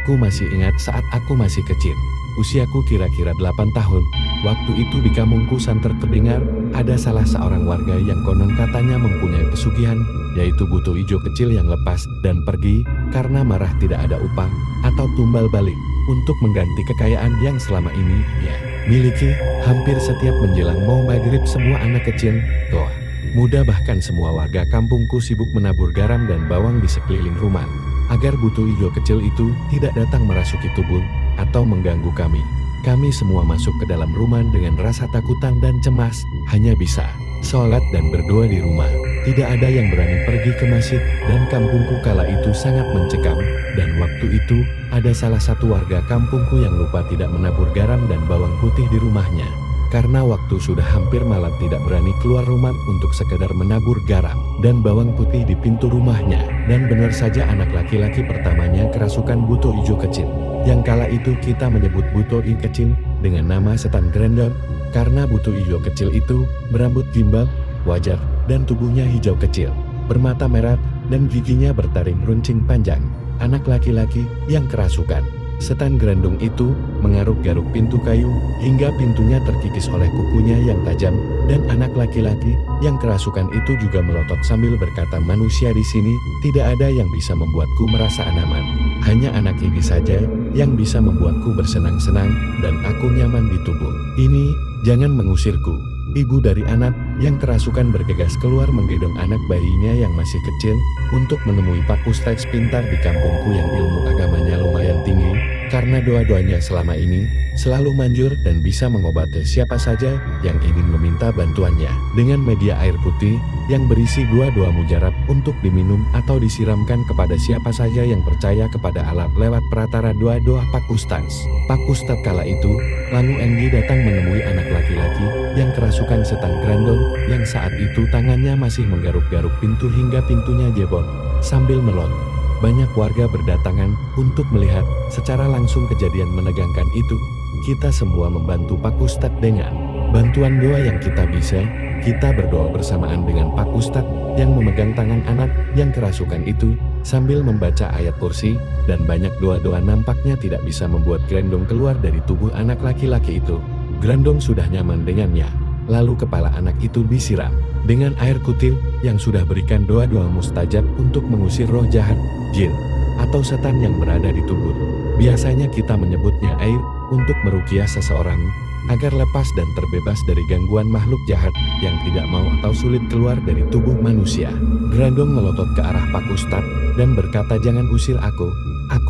Aku masih ingat saat aku masih kecil. Usiaku kira-kira 8 tahun. Waktu itu di kampungku santer terdengar, ada salah seorang warga yang konon katanya mempunyai pesugihan, yaitu buto ijo kecil yang lepas dan pergi, karena marah tidak ada upah, atau tumbal balik, untuk mengganti kekayaan yang selama ini ia miliki. Hampir setiap menjelang mau maghrib semua anak kecil, tua, muda bahkan semua warga kampungku sibuk menabur garam dan bawang di sekeliling rumah, agar buto ijo kecil itu tidak datang merasuki tubuh atau mengganggu kami. Kami semua masuk ke dalam rumah dengan rasa takutan dan cemas, hanya bisa sholat dan berdoa di rumah. Tidak ada yang berani pergi ke masjid, dan kampungku kala itu sangat mencekam. Dan waktu itu, ada salah satu warga kampungku yang lupa tidak menabur garam dan bawang putih di rumahnya. Karena waktu sudah hampir malam tidak berani keluar rumah untuk sekedar menabur garam dan bawang putih di pintu rumahnya. Dan benar saja anak laki-laki pertamanya kerasukan buto ijo kecil. Yang kala itu kita menyebut buto ijo kecil dengan nama setan grandong. Karena buto ijo kecil itu berambut gimbal, wajar, dan tubuhnya hijau kecil, bermata merah, dan giginya bertaring runcing panjang. Anak laki-laki yang kerasukan setan grandong itu mengaruk-garuk pintu kayu hingga pintunya terkikis oleh kukunya yang tajam, dan anak laki-laki yang kerasukan itu juga melotot sambil berkata, "Manusia di sini tidak ada yang bisa membuatku merasa nyaman. Hanya anak ini saja yang bisa membuatku bersenang-senang dan aku nyaman di tubuh ini. Jangan mengusirku." Ibu dari anak yang kerasukan bergegas keluar menggendong anak bayinya yang masih kecil untuk menemui Pak Ustadz pintar di kampungku yang ilmu agamanya lumayan tinggi, karena doa-doanya selama ini selalu manjur dan bisa mengobati siapa saja yang ingin meminta bantuannya dengan media air putih yang berisi doa-doa mujarab untuk diminum atau disiramkan kepada siapa saja yang percaya kepada Allah lewat peratara doa-doa Pak Ustadz. Pak Ustadz kala itu lalu Enggi datang menemui anak laki-laki yang kerasukan setan grandong yang saat itu tangannya masih menggaruk-garuk pintu hingga pintunya jebol sambil melot. Banyak warga berdatangan untuk melihat secara langsung kejadian menegangkan itu. Kita semua membantu Pak Ustadz dengan bantuan doa yang kita bisa. Kita berdoa bersamaan dengan Pak Ustadz yang memegang tangan anak yang kerasukan itu sambil membaca ayat kursi, dan banyak doa-doa nampaknya tidak bisa membuat grandong keluar dari tubuh anak laki-laki itu. Grandong sudah nyaman dengannya. Lalu kepala anak itu disiram dengan air kutil yang sudah berikan doa-doa mustajab untuk mengusir roh jahat, jin, atau setan yang berada di tubuh. Biasanya kita menyebutnya air untuk meruqyah seseorang agar lepas dan terbebas dari gangguan makhluk jahat yang tidak mau atau sulit keluar dari tubuh manusia. Grandong melotot ke arah Pak Ustadz dan berkata, "Jangan usir aku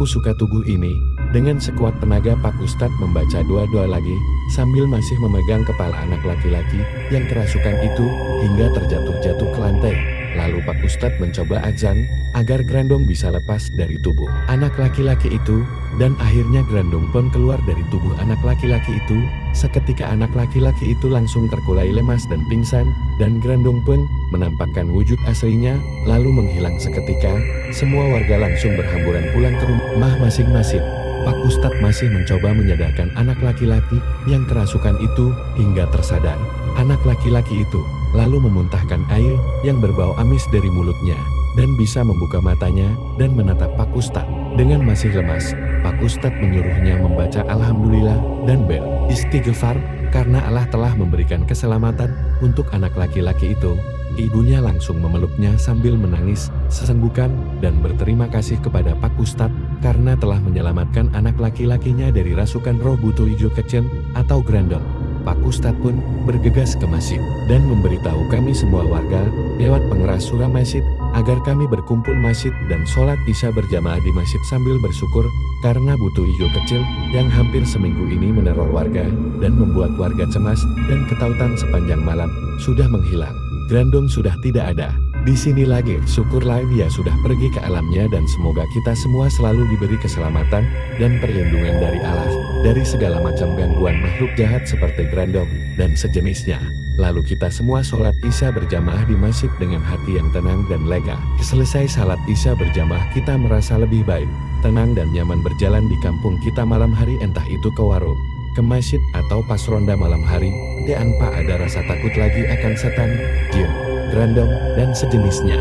suka tubuh ini." Dengan sekuat tenaga Pak Ustadz membaca doa-doa lagi sambil masih memegang kepala anak laki-laki yang kerasukan itu hingga terjatuh-jatuh ke lantai. Lalu Pak Ustadz mencoba azan agar grandong bisa lepas dari tubuh anak laki-laki itu, dan akhirnya grandong pun keluar dari tubuh anak laki-laki itu. Seketika anak laki-laki itu langsung terkulai lemas dan pingsan, dan grandong pun menampakkan wujud aslinya lalu menghilang seketika. Semua warga langsung berhamburan pulang ke rumah masing-masing. Pak Ustadz masih mencoba menyadarkan anak laki-laki yang kerasukan itu hingga tersadar. Anak laki-laki itu lalu memuntahkan air yang berbau amis dari mulutnya dan bisa membuka matanya dan menatap Pak Ustadz. Dengan masih lemas, Pak Ustadz menyuruhnya membaca Alhamdulillah dan beristighfar karena Allah telah memberikan keselamatan untuk anak laki-laki itu. Ibunya langsung memeluknya sambil menangis sesenggukan dan berterima kasih kepada Pak Ustadz karena telah menyelamatkan anak laki-lakinya dari rasukan roh buto ijo kecil atau grandong. Pak Ustadz pun bergegas ke masjid dan memberitahu kami semua warga lewat pengeras suara masjid agar kami berkumpul masjid dan sholat isya berjamaah di masjid sambil bersyukur karena buto ijo kecil yang hampir seminggu ini meneror warga dan membuat warga cemas dan ketakutan sepanjang malam sudah menghilang. Grandong sudah tidak ada. Di sini lagi, syukurlah dia sudah pergi ke alamnya, dan semoga kita semua selalu diberi keselamatan dan perlindungan dari Allah dari segala macam gangguan makhluk jahat seperti grandong dan sejenisnya. Lalu kita semua sholat isya berjamaah di masjid dengan hati yang tenang dan lega. Selesai salat isya berjamaah kita merasa lebih baik, tenang dan nyaman berjalan di kampung kita malam hari, entah itu ke warung, ke masjid atau pas ronda malam hari. Tanpa ada rasa takut lagi akan setan, jin, grandong, dan sejenisnya.